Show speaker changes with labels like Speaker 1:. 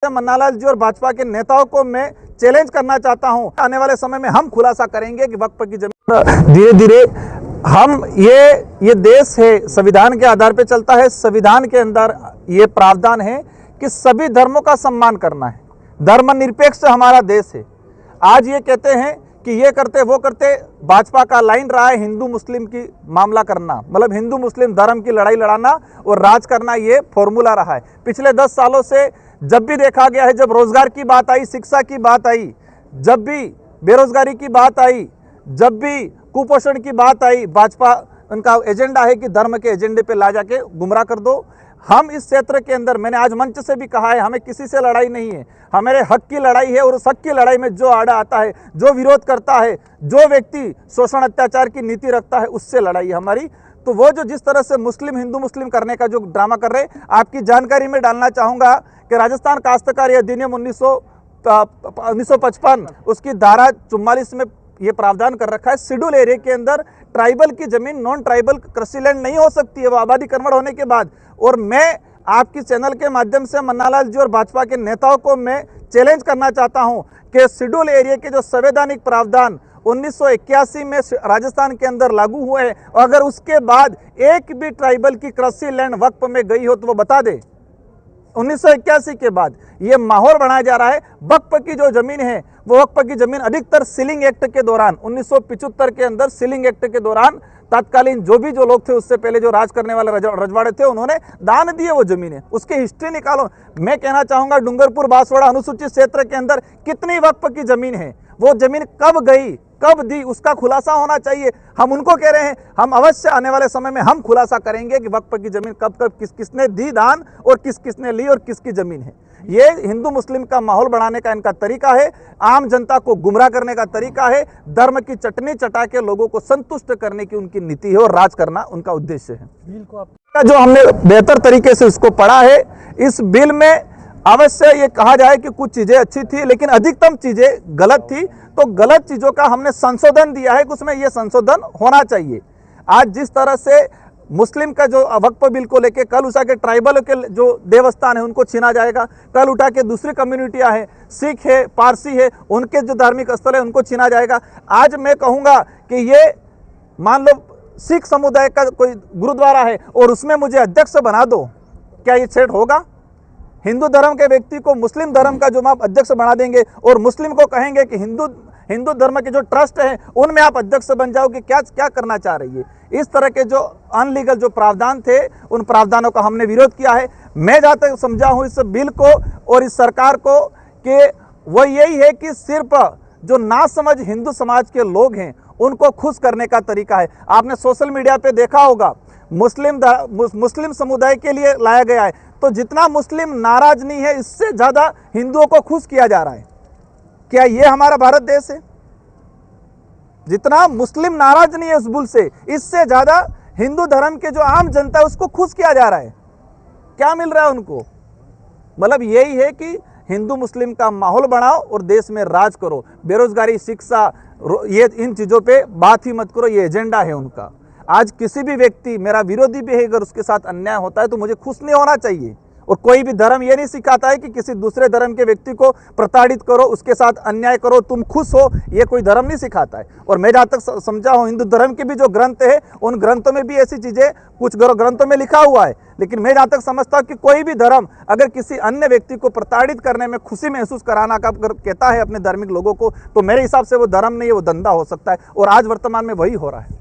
Speaker 1: मन्नालाल जी और भाजपा के नेताओं को मैं चैलेंज करना चाहता हूं। आने वाले समय में हम खुलासा करेंगे कि वक्फ की जमीन धीरे धीरे हम ये देश है, संविधान के आधार पर चलता है। संविधान के अंदर ये प्रावधान है कि सभी धर्मों का सम्मान करना है। धर्मनिरपेक्ष हमारा देश है। आज ये कहते हैं कि ये करते वो करते, भाजपा का लाइन रहा है हिंदू मुस्लिम की मामला करना, मतलब हिंदू मुस्लिम धर्म की लड़ाई लड़ाना और राज करना, ये फॉर्मूला रहा है पिछले 10 सालों से। जब भी देखा गया है, जब रोजगार की बात आई, शिक्षा की बात आई, जब भी बेरोजगारी की बात आई, जब भी कुपोषण की बात आई, भाजपा उनका एजेंडा है कि धर्म के एजेंडे पे ला जाके गुमराह कर दो। हम इस क्षेत्र के अंदर, मैंने आज मंच से भी कहा है, हमें किसी से लड़ाई नहीं है, हमारे हक की लड़ाई है। और उस हक की लड़ाई में जो आड़ा आता है, जो विरोध करता है, जो व्यक्ति शोषण अत्याचार की नीति रखता है, उससे लड़ाई है हमारी। तो वो जो जिस तरह से मुस्लिम हिंदू मुस्लिम करने का जो ड्रामा कर रहे हैं, आपकी जानकारी में डालना चाहूँगा कि राजस्थान काश्तकारी अधिनियम 1955 उसकी धारा 44 में ये प्रावधान कर रखा है, शेड्यूल एरिया के अंदर ट्राइबल की जमीन नॉन ट्राइबल कृषि लैंड नहीं हो सकती है वो आबादीकरण होने के बाद। और मैं आपकी चैनल के माध्यम से मन्नालाल जी और भाजपा के नेताओं को मैं चैलेंज करना चाहता हूं कि शेड्यूल एरिया के जो संवैधानिक प्रावधान 1981 में राजस्थान के अंदर लागू हुए हैं, अगर उसके बाद एक भी ट्राइबल की कृषि लैंड वक्फ में गई हो तो वो बता दे। 1981 के बाद ये माहौल बनाया जा रहा है। वक्फ की जो जमीन है, वो वक्फ की जमीन अधिकतर सीलिंग एक्ट के दौरान 1975 के अंदर सीलिंग एक्ट के दौरान तत्कालीन जो लोग थे, उससे पहले जो राज करने वाले रजवाड़े थे, उन्होंने दान दिए वो जमीनें। उसकी हिस्ट्री निकालो। मैं कहना चाहूंगा डूंगरपुर बांसवाड़ा अनुसूचित क्षेत्र के अंदर कितनी वक्फ की जमीन है, वो जमीन कब गई, कब दी, उसका खुलासा होना चाहिए। हम उनको कह रहे हैं, हम अवश्य आने वाले समय में हम खुलासा करेंगे कि वक्फ की जमीन कब कब किसने दी दान और किसने ली और किसकी जमीन है। ये हिंदू मुस्लिम का माहौल बढ़ाने का इनका तरीका है, आम जनता को गुमराह करने का तरीका है, धर्म की चटनी चटा के लोगों को संतुष्ट करने की उनकी नीति है और राज करना उनका उद्देश्य है। बिल को जो हमने बेहतर तरीके से उसको पढ़ा है, इस बिल में अवश्य ये कहा जाए कि कुछ चीजें अच्छी थी लेकिन अधिकतम चीजें गलत थी। तो गलत चीजों का हमने संशोधन दिया है कि उसमें ये संशोधन होना चाहिए। आज जिस तरह से मुस्लिम का जो वक्फ बिल को लेके कल उठा के ट्राइबल के जो देवस्थान है उनको छीना जाएगा, कल उठा के दूसरी कम्युनिटियां हैं, सिख है, पारसी है, उनके जो धार्मिक स्थल है उनको छीना जाएगा। आज मैं कहूँगा कि ये मान लो सिख समुदाय का कोई गुरुद्वारा है और उसमें मुझे अध्यक्ष बना दो, क्या ये छेड़ होगा? हिंदू धर्म के व्यक्ति को मुस्लिम धर्म का जो आप अध्यक्ष बना देंगे और मुस्लिम को कहेंगे कि हिंदू धर्म के जो ट्रस्ट हैं उनमें आप अध्यक्ष बन जाओ, कि क्या करना चाह रही है? इस तरह के जो अनलीगल जो प्रावधान थे, उन प्रावधानों का हमने विरोध किया है। मैं जहाँ तक समझा हूँ इस बिल को और इस सरकार को, कि वो यही है कि सिर्फ जो नासमझ हिंदू समाज के लोग हैं उनको खुश करने का तरीका है। आपने सोशल मीडिया पे देखा होगा, मुस्लिम समुदाय के लिए लाया गया है, तो जितना मुस्लिम नाराज नहीं है, इससे ज्यादा हिंदुओं को खुश किया जा रहा है। क्या ये हमारा भारत देश है? जितना मुस्लिम नाराज नहीं है इस बिल से, इससे ज्यादा हिंदू धर्म के जो आम जनता है उसको खुश किया जा रहा है। क्या मिल रहा है उनको? मतलब यही है कि हिंदू मुस्लिम का माहौल बनाओ और देश में राज करो। बेरोजगारी, शिक्षा, ये इन चीजों पे बात ही मत करो, ये एजेंडा है उनका। आज किसी भी व्यक्ति, मेरा विरोधी भी है, अगर उसके साथ अन्याय होता है तो मुझे खुश नहीं होना चाहिए। और कोई भी धर्म ये नहीं सिखाता है कि किसी दूसरे धर्म के व्यक्ति को प्रताड़ित करो, उसके साथ अन्याय करो, तुम खुश हो, ये कोई धर्म नहीं सिखाता है। और मैं जहाँ तक समझा हूँ, हिंदू धर्म के भी जो ग्रंथ है, उन ग्रंथों में भी ऐसी चीजें कुछ ग्रंथों में लिखा हुआ है। लेकिन मैं जहाँ तक समझता हूँ कि कोई भी धर्म अगर किसी अन्य व्यक्ति को प्रताड़ित करने में खुशी महसूस कराना का कहता है अपने धार्मिक लोगों को, तो मेरे हिसाब से वो धर्म नहीं है, वो धंधा हो सकता है। और आज वर्तमान में वही हो रहा है।